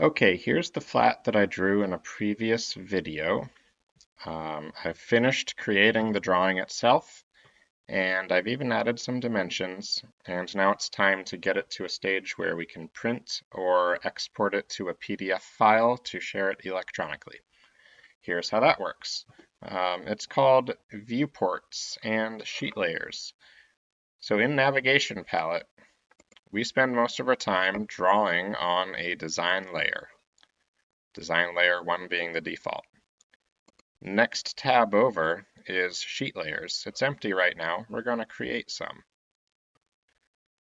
Okay, here's the flat that I drew in a previous video. I've finished creating the drawing itself, and I've even added some dimensions, and now it's time to get it to a stage where we can print or export it to a PDF file to share it electronically. Here's how that works. It's called Viewports and Sheet Layers. So in Navigation Palette, we spend most of our time drawing on a design layer. Design layer 1 being the default. Next tab over is sheet layers. It's empty right now. We're going to create some.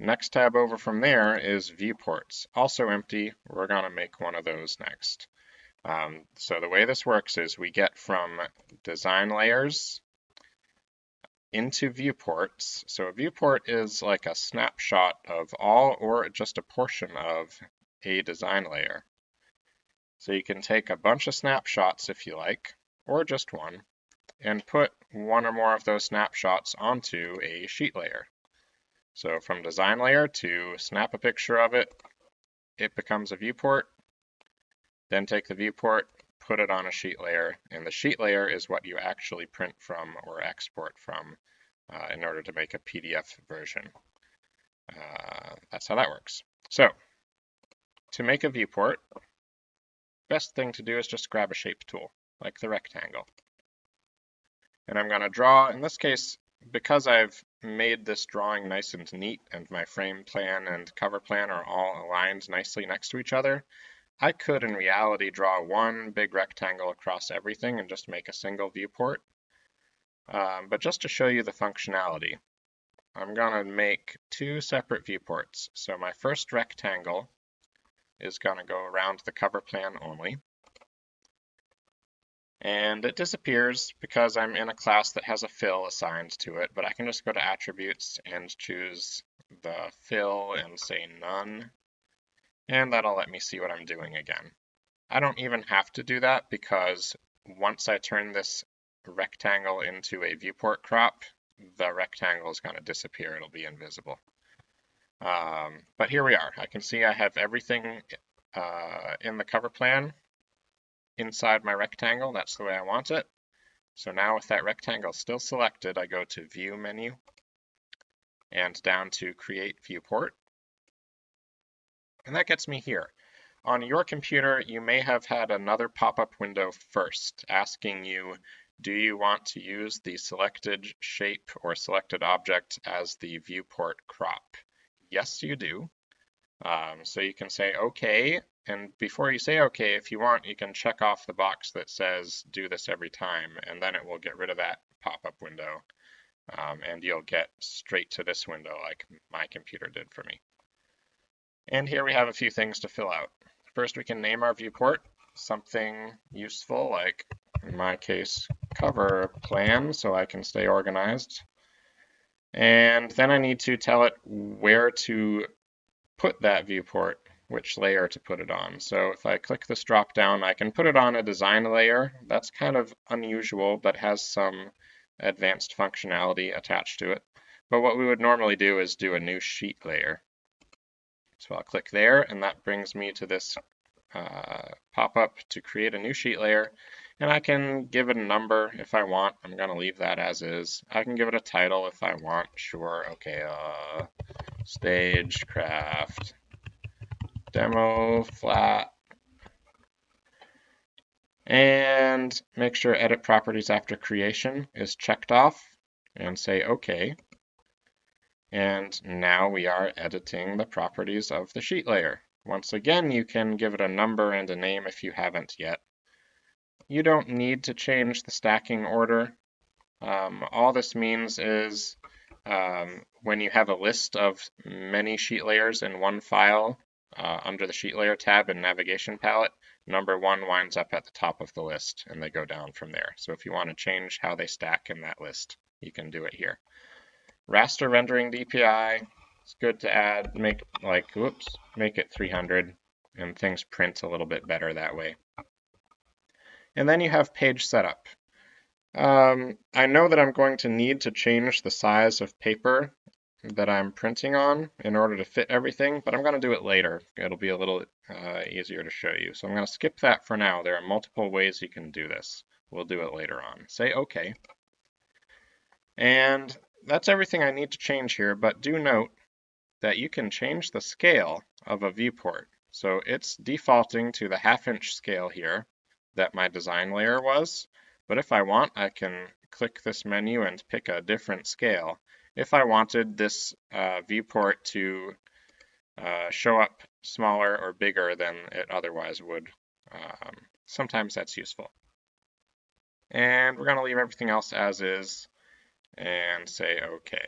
Next tab over from there is viewports. Also empty. We're going to make one of those next. So the way this works is we get from design layers into viewports. So a viewport is like a snapshot of all or just a portion of a design layer. So you can take a bunch of snapshots if you like, or just one, and put one or more of those snapshots onto a sheet layer. So from design layer to snap a picture of it, it becomes a viewport. Then take the viewport, put it on a sheet layer, and the sheet layer is what you actually print from or export from in order to make a PDF version. That's how that works. So to make a viewport, best thing to do is just grab a shape tool, like the rectangle. And I'm going to draw, in this case, because I've made this drawing nice and neat and my frame plan and cover plan are all aligned nicely next to each other, I could in reality draw one big rectangle across everything and just make a single viewport. But just to show you the functionality, I'm going to make two separate viewports. So my first rectangle is going to go around the cover plan only. And it disappears because I'm in a class that has a fill assigned to it, but I can just go to attributes and choose the fill and say none, and that'll let me see what I'm doing again. I don't even have to do that because once I turn this rectangle into a viewport crop, the rectangle is going to disappear. It'll be invisible. But here we are. I can see I have everything in the cover plan inside my rectangle. That's the way I want it. So now with that rectangle still selected, I go to View menu and down to Create Viewport. And that gets me here. On your computer, you may have had another pop-up window first asking you, do you want to use the selected shape or selected object as the viewport crop? Yes, you do. So you can say OK, and before you say OK, if you want, you can check off the box that says do this every time, and then it will get rid of that pop-up window, and you'll get straight to this window like my computer did for me. And here we have a few things to fill out. First, we can name our viewport something useful, like in my case, cover plan, so I can stay organized. And then I need to tell it where to put that viewport, which layer to put it on. So if I click this drop down, I can put it on a design layer. That's kind of unusual, but has some advanced functionality attached to it. But what we would normally do is do a new sheet layer. So I'll click there, and that brings me to this pop-up to create a new sheet layer. And I can give it a number if I want. I'm going to leave that as is. I can give it a title if I want. Sure, okay, Stagecraft Demo Flat. And make sure Edit Properties After Creation is checked off and say OK. And now we are editing the properties of the sheet layer. Once again, you can give it a number and a name if you haven't yet. You don't need to change the stacking order. All this means is when you have a list of many sheet layers in one file, under the Sheet Layer tab in Navigation Palette, number 1 winds up at the top of the list, and they go down from there. So if you want to change how they stack in that list, you can do it here. Raster rendering DPI, it's good to add, make it 300, and things print a little bit better that way. And then you have page setup. I know that I'm going to need to change the size of paper. that I'm printing on in order to fit everything, but I'm going to do it later. It'll be a little easier to show you. So I'm going to skip that for now. There are multiple ways you can do this. We'll do it later on. Say OK. And that's everything I need to change here, but do note that you can change the scale of a viewport. So it's defaulting to the 1/2" scale here that my design layer was, but if I want, I can click this menu and pick a different scale. If I wanted this viewport to show up smaller or bigger than it otherwise would, sometimes that's useful. And we're going to leave everything else as is and say OK.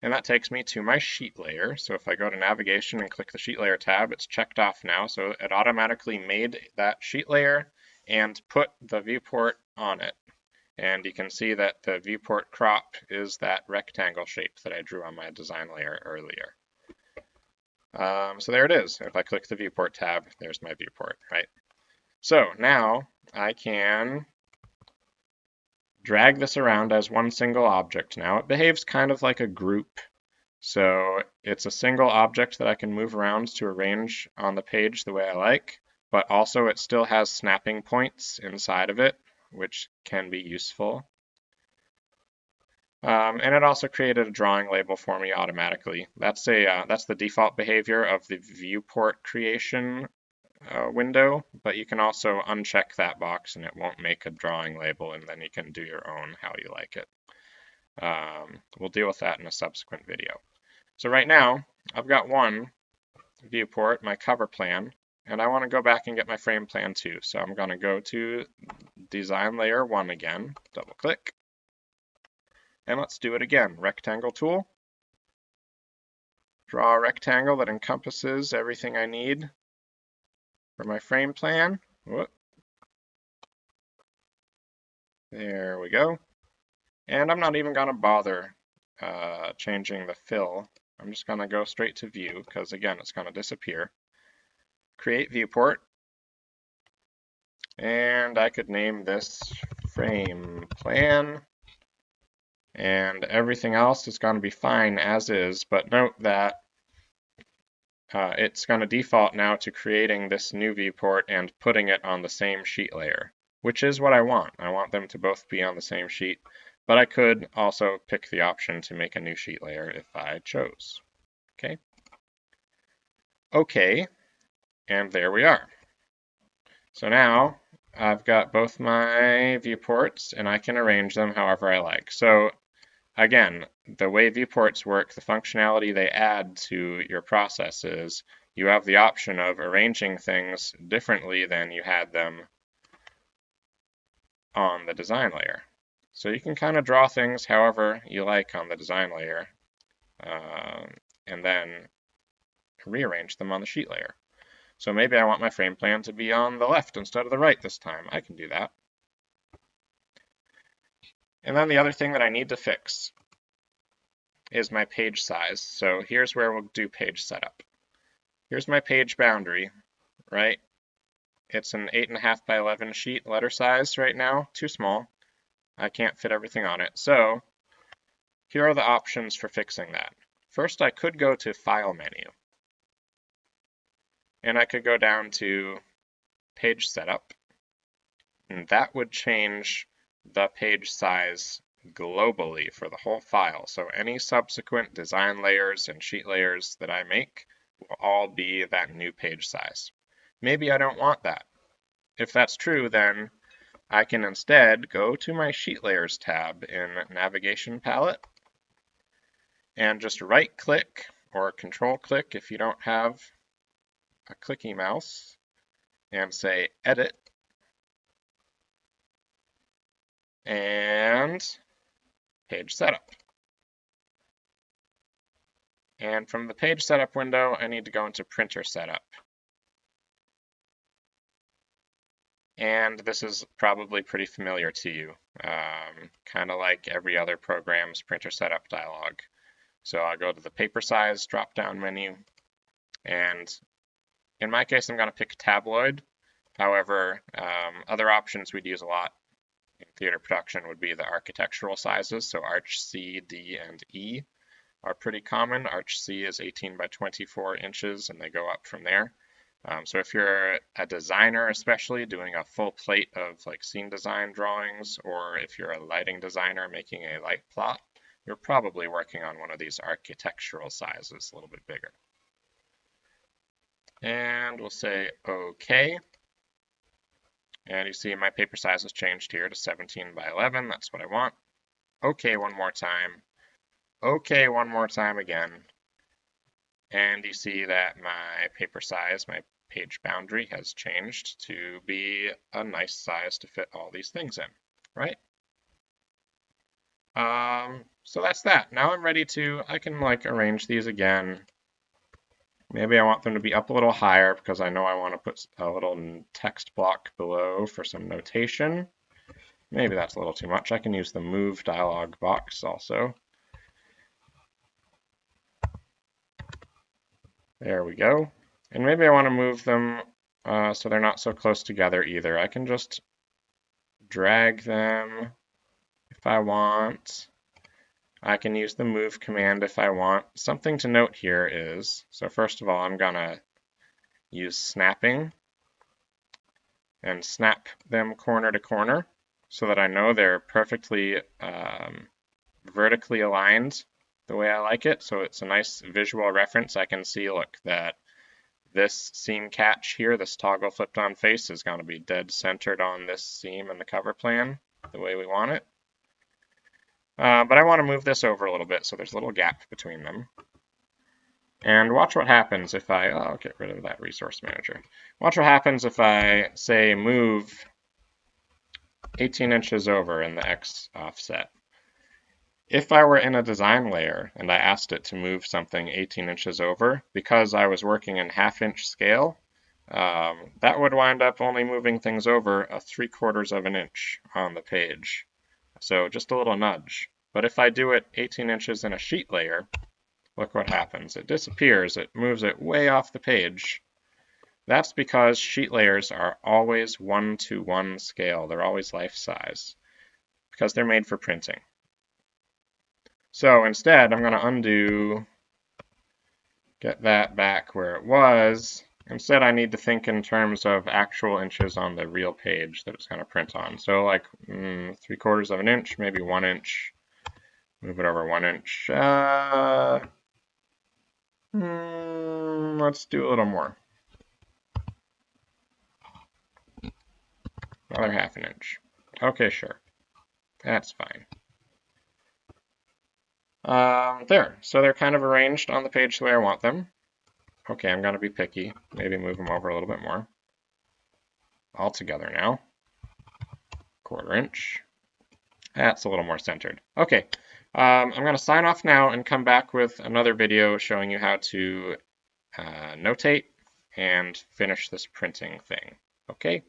And that takes me to my sheet layer. So if I go to navigation and click the sheet layer tab, it's checked off now. So it automatically made that sheet layer and put the viewport on it. And you can see that the viewport crop is that rectangle shape that I drew on my design layer earlier. So there it is. If I click the viewport tab, there's my viewport, right? So now I can drag this around as one single object now. It behaves kind of like a group. So it's a single object that I can move around to arrange on the page the way I like, but also it still has snapping points inside of it, which can be useful. And it also created a drawing label for me automatically. That's the default behavior of the viewport creation window, but you can also uncheck that box and it won't make a drawing label, and then you can do your own how you like it. We'll deal with that in a subsequent video. So right now, I've got one viewport, my cover plan, and I want to go back and get my frame plan too. So I'm going to go to Design Layer 1 again, double click, and let's do it again. Rectangle tool, draw a rectangle that encompasses everything I need for my frame plan. Whoop. There we go. And I'm not even going to bother changing the fill. I'm just going to go straight to view because, again, it's going to disappear. Create viewport. And I could name this frame plan. And everything else is going to be fine as is, but note that it's going to default now to creating this new viewport and putting it on the same sheet layer, which is what I want. I want them to both be on the same sheet, but I could also pick the option to make a new sheet layer if I chose. Okay. Okay, and there we are. So now I've got both my viewports and I can arrange them however I like. So again, the way viewports work, the functionality they add to your process is you have the option of arranging things differently than you had them on the design layer. So you can kind of draw things however you like on the design layer, and then rearrange them on the sheet layer. So maybe I want my frame plan to be on the left instead of the right this time. I can do that. And then the other thing that I need to fix is my page size. So here's where we'll do page setup. Here's my page boundary, right? It's an 8.5 by 11 sheet letter size right now, too small. I can't fit everything on it. So here are the options for fixing that. First, I could go to File menu, and I could go down to Page Setup, and that would change the page size globally for the whole file. So any subsequent design layers and sheet layers that I make will all be that new page size. Maybe I don't want that. If that's true, then I can instead go to my Sheet Layers tab in Navigation Palette and just right-click or control-click if you don't have a clicky mouse and say Edit, and Page Setup. And from the Page Setup window, I need to go into Printer Setup. And this is probably pretty familiar to you, kind of like every other program's printer setup dialog. So I'll go to the paper size drop-down menu, and in my case, I'm going to pick tabloid. However, other options we'd use a lot in theater production would be the architectural sizes. So arch C, D, and E are pretty common. Arch C is 18 by 24 inches, and they go up from there. So if you're a designer, especially doing a full plate of like scene design drawings, or if you're a lighting designer making a light plot, you're probably working on one of these architectural sizes, a little bit bigger. And we'll say OK. And you see my paper size has changed here to 17 by 11. That's what I want. OK one more time. OK one more time again. And you see that my paper size, my page boundary has changed to be a nice size to fit all these things in, right? So that's that. Now I'm ready to, I can like arrange these again. Maybe I want them to be up a little higher because I know I want to put a little text block below for some notation. Maybe that's a little too much. I can use the move dialog box also. There we go. And maybe I want to move them so they're not so close together either. I can just drag them if I want. I can use the move command if I want. Something to note here is, so first of all, I'm going to use snapping and snap them corner to corner so that I know they're perfectly vertically aligned the way I like it. So it's a nice visual reference. I can see, look, that this seam catch here, this toggle flipped on face, is going to be dead centered on this seam in the cover plan the way we want it. But I want to move this over a little bit so there's a little gap between them. And watch what happens if I'll get rid of that resource manager. Watch what happens if I say move 18 inches over in the X offset. If I were in a design layer and I asked it to move something 18 inches over, because I was working in half-inch scale, that would wind up only moving things over a 3/4 of an inch on the page. So just a little nudge. But if I do it 18 inches in a sheet layer, look what happens. It disappears. It moves it way off the page. That's because sheet layers are always 1:1 scale. They're always life size because they're made for printing. So instead, I'm going to undo, get that back where it was. Instead, I need to think in terms of actual inches on the real page that it's going to print on. So like 3/4 of an inch, maybe 1 inch. Move it over 1 inch. Let's do a little more. Another 1/2 inch. Okay, sure. That's fine. There. So they're kind of arranged on the page the way I want them. Okay, I'm going to be picky. Maybe move them over a little bit more. All together now. 1/4 inch. That's a little more centered. Okay, I'm going to sign off now and come back with another video showing you how to notate and finish this printing thing. Okay?